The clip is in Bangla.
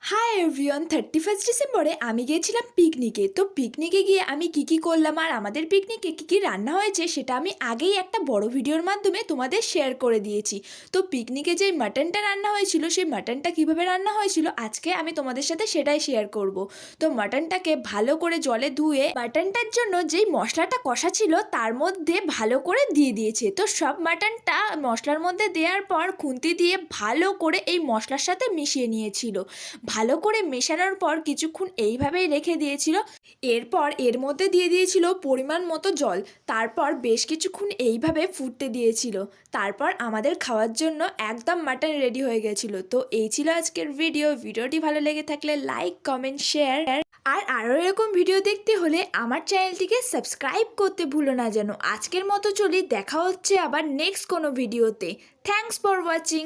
হাই এভরিওয়ান, 31 ডিসেম্বরে আমি গিয়েছিলাম পিকনিকে। তো পিকনিকে গিয়ে আমি কি করলাম আর আমাদের পিকনিকে কী রান্না হয়েছে সেটা আমি আগেই একটা বড় ভিডিওর মাধ্যমে তোমাদের শেয়ার করে দিয়েছি। তো পিকনিকে যেই মাটনটা রান্না হয়েছিল সেই মাটনটা কীভাবে রান্না হয়েছিল আজকে আমি তোমাদের সাথে সেটাই শেয়ার করব। তো মাটনটাকে ভালো করে জলে ধুয়ে মাটনটার জন্য যেই মশলাটা কষা ছিল তার মধ্যে ভালো করে দিয়ে দিয়েছে। তো সব মাটনটা মশলার মধ্যে দেওয়ার পর খুন্তি দিয়ে ভালো করে এই মশলার সাথে মিশিয়ে নিয়েছিল। ভালো করে মেশানোর পর কিছুক্ষণ এইভাবেই রেখে দিয়েছিল। এরপর এর মধ্যে দিয়ে দিয়েছিল পরিমাণ মতো জল। তারপর বেশ কিছুক্ষণ এইভাবে ফুটতে দিয়েছিল। তারপর আমাদের খাওয়ার জন্য একদম মাটন রেডি হয়ে গেছিল। তো এই ছিল আজকের ভিডিওটি ভালো লেগে থাকলে লাইক, কমেন্ট, শেয়ার। আর আরও এরকম ভিডিও দেখতে হলে আমার চ্যানেলটিকে সাবস্ক্রাইব করতে ভুলো না যেন। আজকের মতো চলি, দেখা হচ্ছে আবার নেক্সট কোনো ভিডিওতে। Thanks for watching.